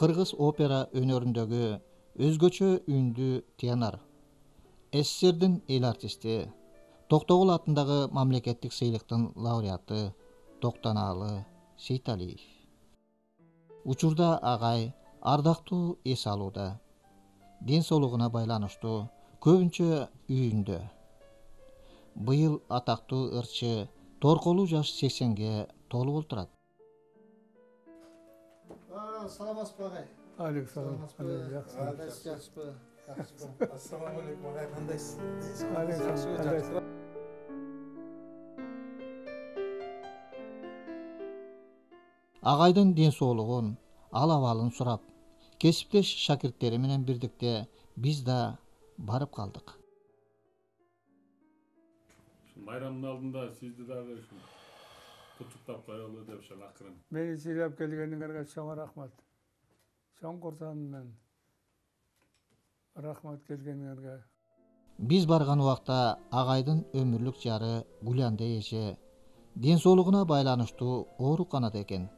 Kırgız opera önöründögü özgöçö ündü tenor, SSR'din el artisti, Тоқтоғұл атындағы мамлекеттик сыйлыктын лауреаты Токтонаалы Сейталиев. Учурда агай ардактуу эс алууда. Ден соолугуна байланыштуу көбүнчө үйүндө. Быйыл атактуу ырчы торколуу жаш 80ге толуп отурат. Саламатсызбы агай? Александр, Ассаламу алейкум агай, кандайсыз? Агайдын ден соолугун, ал абалын сурап, кесиптеш шакирттери менен бирдикте биз да барып калдык. Bayramın aldığında sizde dagы куттуктап коелу деп акырын. Meni siylep kelgeniňerge çoň rahmat. Çoň kursanman. Rahmat kelgeniňerge. Биз барган убакта агайдын өмүрлүк жары Гулянда эже ден соолугуна байланыштуу ооруканада экен.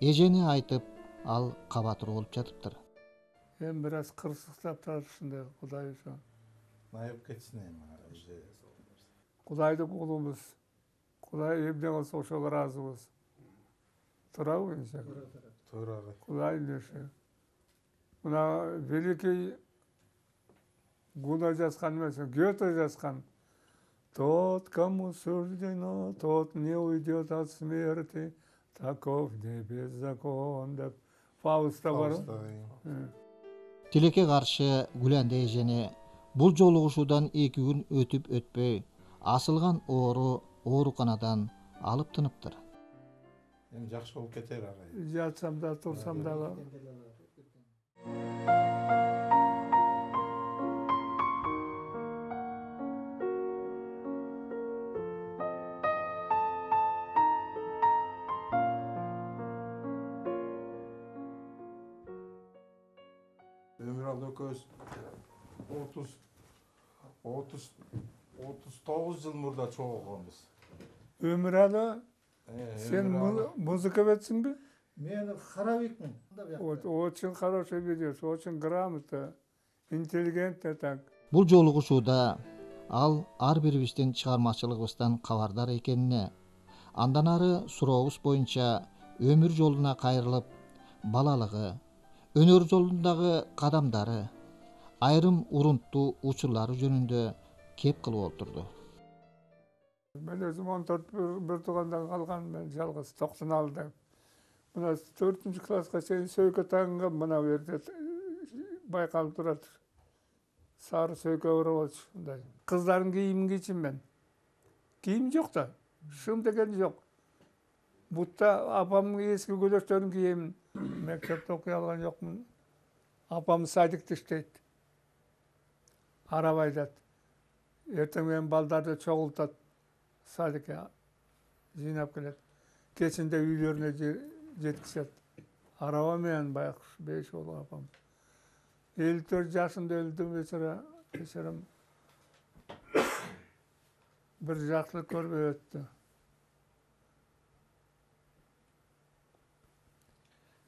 Эжени айтып, ал кабатыр болуп жатыптыр. Hem biraz kırsıktap tartışında Kuday şu. Nayıp geçsin eje. Kudaydı kulumuz. Kuday evden olsa oşalar razımız. Tura mı inşallah? Tura. Kuday neşe. Buna veliki Guna жазган эмес, Гёте жазган. Тот, кому суждено, тот не уйдет от смерти, таков не беззакон деп Фауста бар. Тилекке каршы Гулянда эжени бул жолугушуудан 2 күн өтүп өтпөй асылган ооруканадан алып тыныптыр. Эми жакшы болуп кетер агай. Жатсам да, турсам дагы. Ömüraldı ököz 39 yıl murda çoğulганбыз. Ömüralı, sen muzika betsin mi? Men харабекмин. Очень хороший ведешь, очень грамотно, интеллигентно так. Бул жолугушууда ал ар бирибиздин чыгармачылыгыбыздан кабардар экенине, андан ары сурообуз боюнча өмүр жолуна кайрылып, балалыгы, өнөр жолундагы кадамдары, айрым урунттуу учурлары жөнүндө кеп кылып отурду. Ben özüm 14 bir tuğandan kalgan ben жалгыз Токтоналда. Muna 4. klaska çeyin söykö tağınga mına verdi. Baykalıp duradır. Sarı söykö uğramış. Kızların giyimini için ben. Giyim yok da. Şım degen yok. Butta apamın eski göleşlerini giyeyim. Mektepte okuyalan yok mu? Apam sadık işteydi. Arabaydat. Erten ben baldarda çoğultat. Sadık'a zinap gelet. Keçinde üylerine jetkişet. Araba meyen bayak 5 oğlu apam. 54 yaşında öldüm geçerim. Bir жақсылық көрбөй өттü.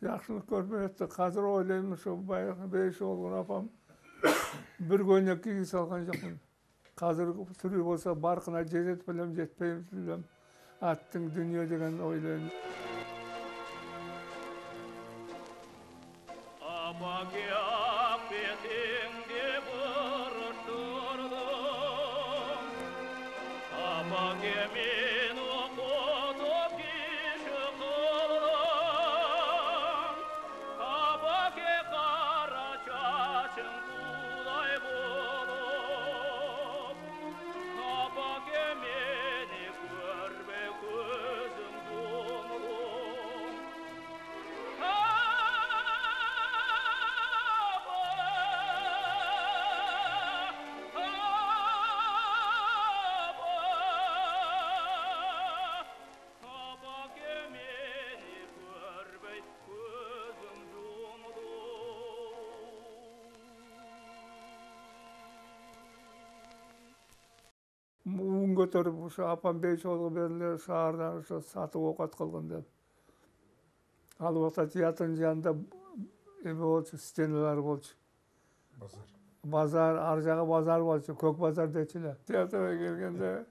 Жақсылық көрбөy өттü. Қазір ойлаймын, şu bayak 5 oğlu apam. Bir көйнек киги салган жокмун. Қазір түрі болса барқына жетет білем, жетпей білем. Аттың дүние деген ойлаймын. көтөрүп ошо апам Бейшолго бериле шаардан ошо сатып оокат кылгын деп. Ал убакта театрдын жанында эме болчу, стеналар болчу. Базар. Базар, ар жагы базар болчу, көк базар дечү эле. Театрга келгенде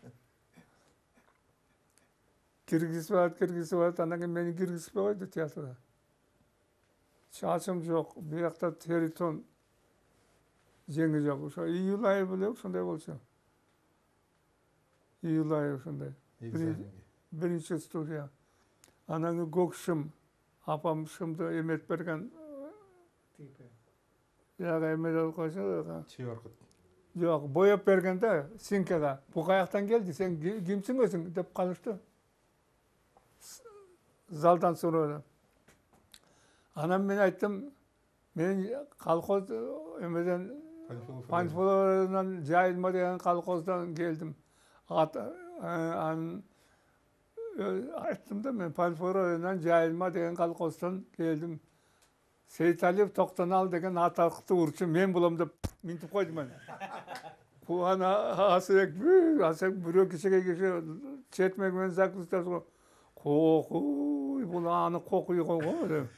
киргизип анан кийин мени киргизбей койду театрга. Чачым жок, биякта тери тон, жеңи жок. Ошо июль айы беле ошондой болчу. Июль айы ошондой. Биринчи студия. Анан кийин көк шым, апам шымды эметип берген. Бияга эметип койсо, Чыгаркыт. жок, боеп берген да Синкага. Бу каяктан келди, сен кимсиң өзүң деп калышты. Залдан сурады. Анан мен айттым, мен колхоз эмеден Панфиловдан Жайылма деген колхоздан келдим. Анан айттым да, мен Панфиловдан Жайылма деген колхоздан келдим. Сейталиев Токтонал деген атактуу урчу мен болом деп минтип койдум мен. Бул ана Асек бирөө кишиге четмек менен заклыстап кокуй, бул аны кокуй койгон деп.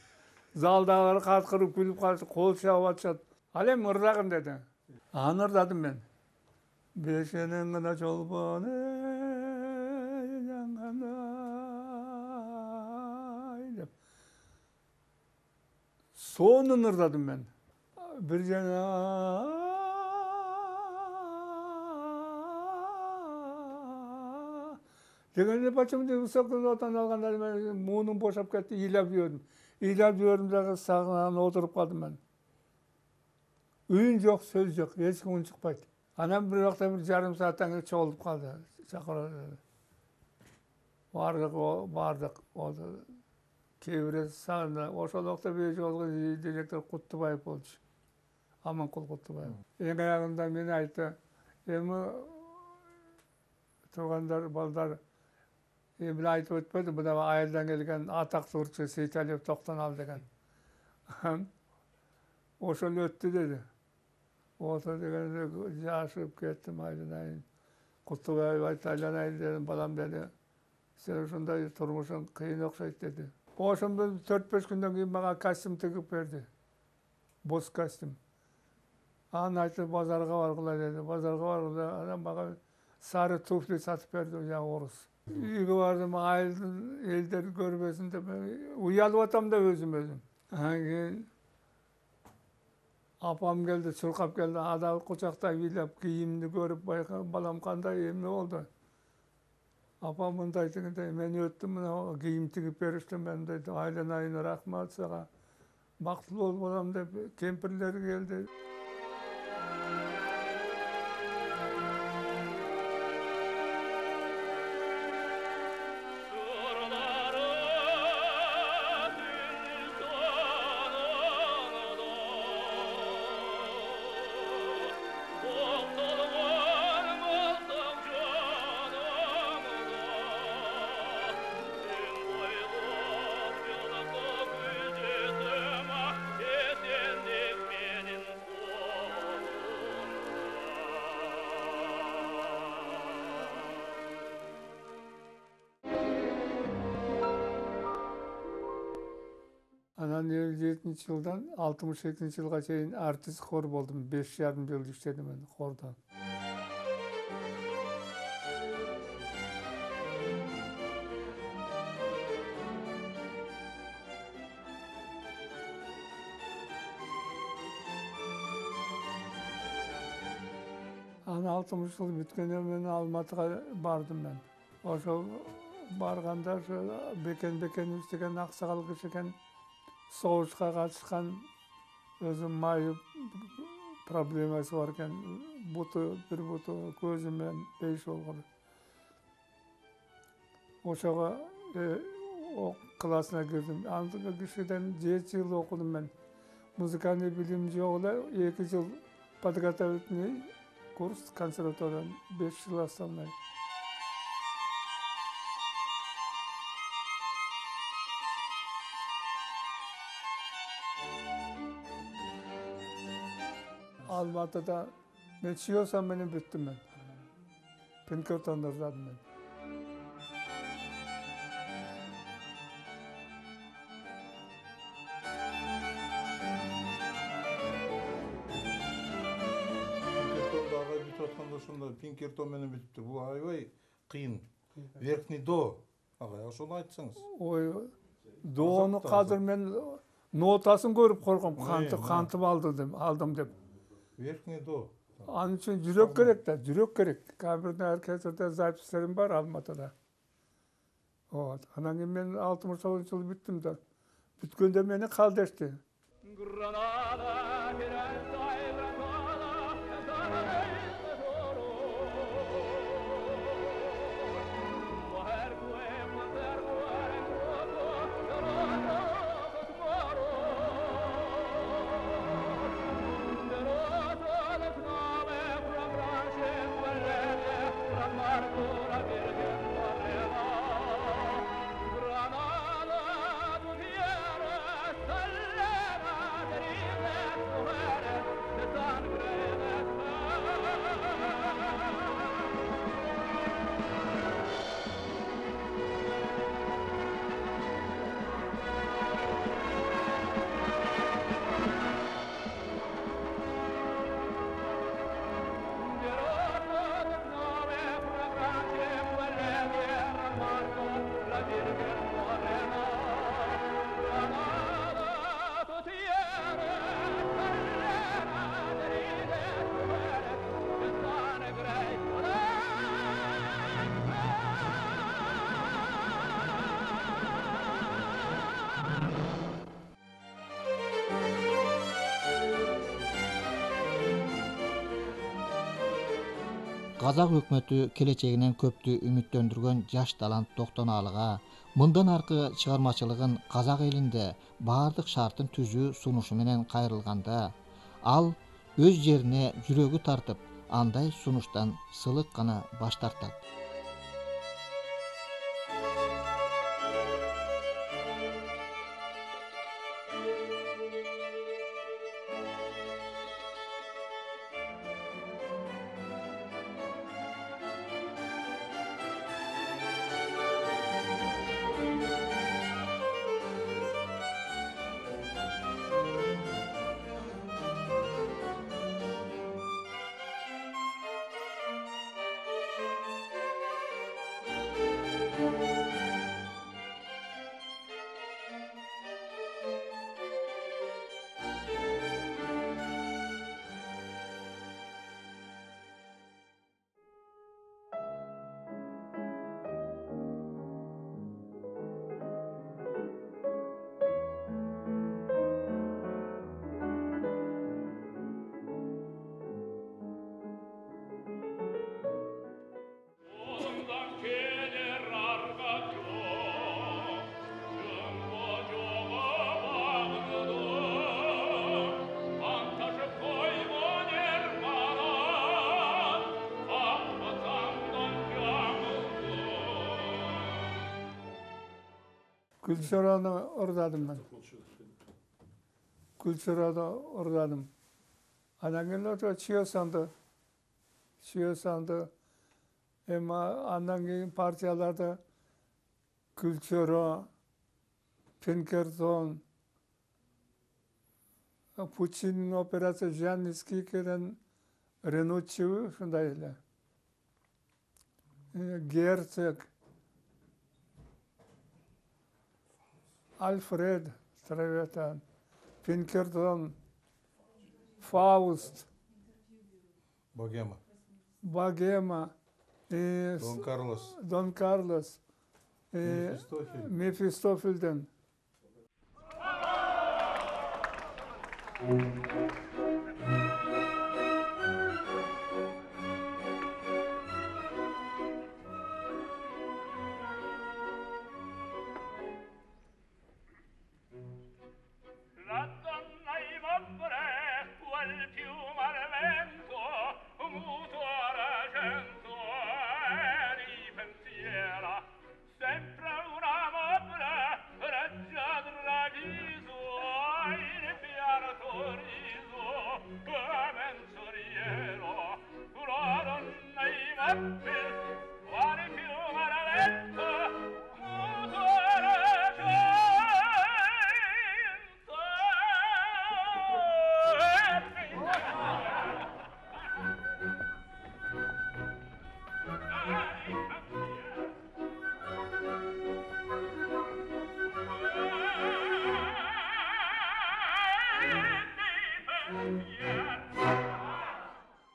Залдагылар каткырып күлүп калышты, кол чабып атышат. Ал эми ырдагын деди. Аны ырдадым мен. Бешенен гана чолпон жаңгандай деп. Сонун ырдадым мен. Бир жана дегенде почему-то высокий нотаны алганда мен муунум бошоп кетти, ыйлап жибердим. Ыйлап жибердим дагы сагынан отуруп калдым мен. Үйүн жок, сөз жок, эч ким чыкпайт. Анан бир убакта бир жарым сааттан кийин чогулуп калды. Чакырып бардык. Кээ бирөөсү сагында. Ошол убакта Бейшолго директор Куттубаев болчу. Аманкул Куттубаев. Эң аягында мени айтты, эми туугандар, балдар, эми айтып өтпөдү, мына айылдан келген атактуу урчу Сейталиев Токтонал деген. Ошол өттү деди. Ото дегенде жашып кеттим айланайын. Куттубаев айтты, айланайын дедим, балам деди. Сен ушундай турмушуң кыйын окшойт деди. Ошондон 4-5 күндөн кийин мага костюм тигип берди. Боз костюм. Анан айтты, базарга баргыла деди. Базарга баргыла, анан мага сары туфли сатып берди, орус. Үйгө бардым, айылдын элдер көрбөсүн деп уялып атам да өзүм. Анан кийин апам келди, чуркап келди, ада кучактай бийлеп, кийимди көрүп байкап, балам кандай, эмне болду? Апам мындай дегенде, мен өттүм, мына кийим тигип беришти, мен деди, айланайын, рахмат сага, бактылуу бол балам деп, кемпирлер келди. Анан 57-жылдан 62-жылга чейин артист хор болдум. 5,5 жыл иштедим мен хордо. Анан 60 жыл бүткөндөн мен Алматыга бардым мен. Ошол барганда ошо Бекен деген аксакал киши экен. Соғышқа қатысқан өзі майы проблемасы бар екен, бір бұты көзімен Бейшолға. Ошоға классына кірдім. Андығы кішіден 7 жыл оқыдым мен. Музыкальный билим жоқ эле, 2 жыл подготовительный курс консерваториядан, 5 жыл основной. Алматыда мен чүйосам менен бүттім мен. Pinkerton'da uzadım ben. Pinkerton'da agay бүтүп атканда ошондо Pinkerton менен бүтүптүр. Бул аябай кыйын. Верхний до. Агай ошону айтсаңыз. Ой, Doğunu kadar men notaсын көрүп корком, кантып алдым деп. Верхний до. Анын үчүн жүрөк керек да, жүрөк керек. Кабирде оркестрде записьлерим бар Алматыда. Вот. Анан кийин мен 69-жылы бүттүм да. Бүткөндө мени калдешти. Казак өкмөтү келечегинен көптү үмүттөндүргөн жаш талант Токтоналыга мындан аркы чыгармачылыгын казак элинде баардык шартын түзүү сунушу менен кайрылганда, ал өз жерине жүрөгү тартып, андай сунуштан сылык гана баш тартат. Gülçoran'ı oradadım ben. Gülçoran'ı oradadım. Anangın otu çiyosandı. Ama anangın partiyalarda Gülçoran, Pinkerton, Puccini'nin operası Janniski keren Renucci şundaydı. Gerçek, Alfred Trevetan, Pinkerton, Faust, Bogema, Don Carlos, Mephistophel'den. Sorriso, come un soriero, furaron nei mappi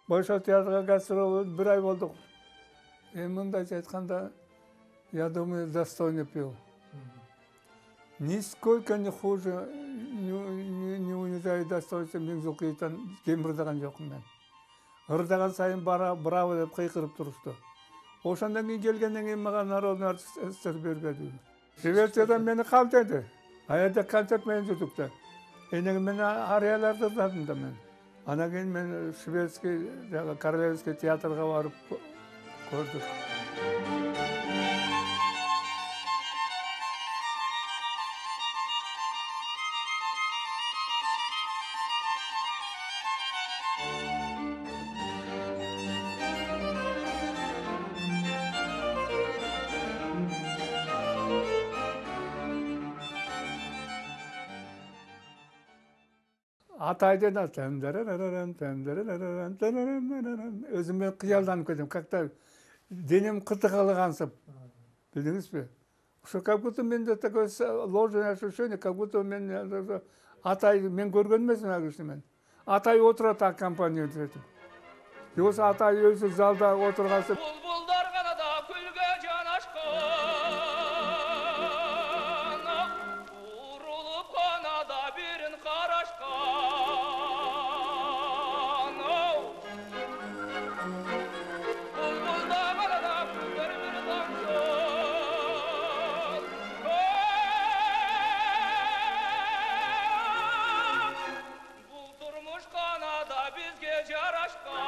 Boşa teatrga гастроль 1 ay болдук. Мындайча айтканда, я думаю, достойный пел. Нисколько не хуже, не унижает достоинство Меңзулкуевтан кем ырдаган жокмун мен. Ырдаган сайын браво деп кыйкырып турушту. Ошондон кийин келгенден кийин мага народный артисттер бербеди. Швециядан мени калтырды. Аята концерт менен жүрдүк да. Энеги мен арияларды ырдадым да мен. Анан кийин мен шведский, королевский театрга барып көрдүк. Атайден өзүмө кыялданып кетем, как-то денем кытыкалгансып, билдиңизби? Ошо как будто менде такое ложное ощущение, как будто мен Атай мен көргөн эмесмин ал кишини мен. Атай отурат аккомпанировать этип. Жоксо Атай өзү залда отургансып, Bulbullar kanada külge canaşkan, vurulup kanada birin karaşkan. Bulbulda kanada külger bir damcın, buldurmuş kanada bizge caraşkan.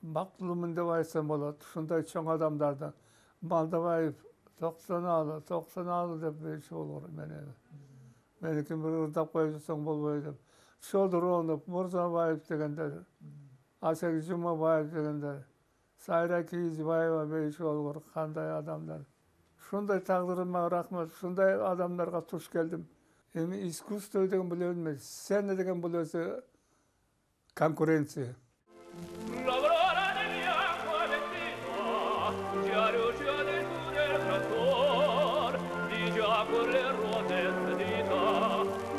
бактылуумун деп айтсам болот. Ушундай чоң адамдарды Балдабаев 90 деп бейши болор менен. Меники бир ырдап коюп жатсаң болбойт деп. Шодуронов, Мурзабаев дегендер, Асек Жумабаев дегендер, Сайра Кийизбаева бейши болгор кандай адамдар. Ушундай тагдырыма рахмат, ушундай адамдарга туш келдим. Эми искусство деген бул эмес, сцена деген бул өзү конкуренция. L'aurora del bianco vestito, già luce del cuore trattor, di già con le ruote sedita,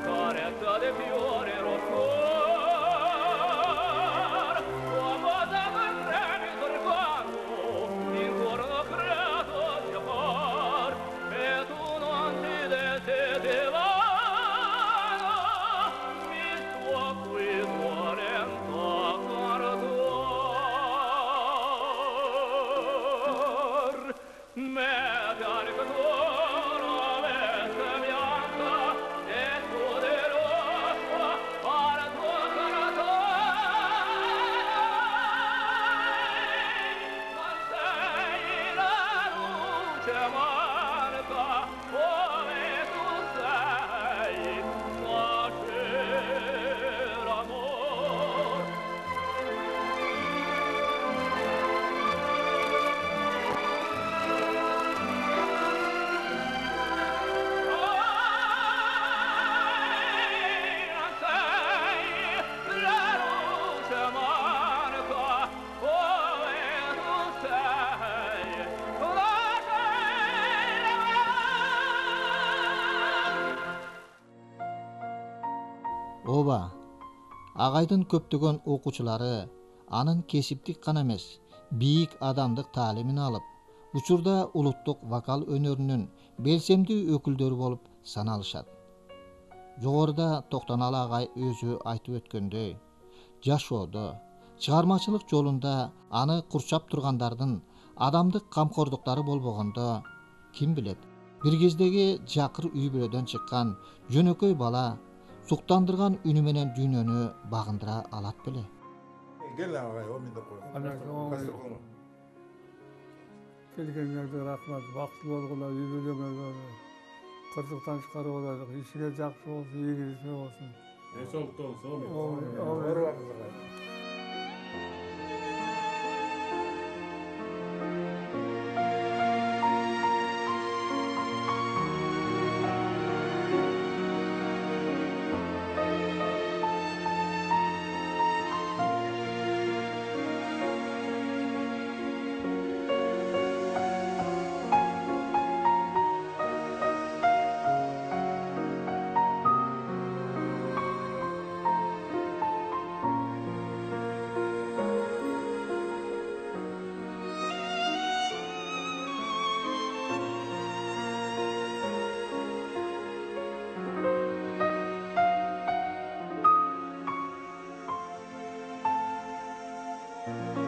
carezza de fiore rossor, uomo da treni torquato, in corno creato di amor, e tu non ti desidevano, mi tuo qui cuorento guardor, me caricatore veste bianca e poderosa para tuo non sei la luce marca come tu sei, nascer amor. Non sei la luce marca come tu sei, Ооба, агайдын көптөгөн окуучулары анын кесиптик гана эмес, бийик адамдык таалимин алып, учурда улуттук вокал өнөрүнүн белсемдүү өкүлдөрү болуп саналышат. Жогоруда Токтоналы агай өзү айтып өткөндөй, жашоодо, чыгармачылык жолунда аны курчап тургандардын адамдык камкордуктары болбогондо, ким билет, бир кездеги жакыр үй бүлөдөн чыккан жөнөкөй бала суктандырган үнү менен дүйнөнү багындыра алат беле. Gel lan ağay, o mende koy. Ana, o- Kastır konu. Келгениңерге рахмат, бактылуу болгула, үй бүлөңөргө кырсыктан чыгарып алайлык. Ишиңер жакшы болсун, ийгиликтүү болсун. Eşolukta olsa olur. Doğru haklısın ağay. Thank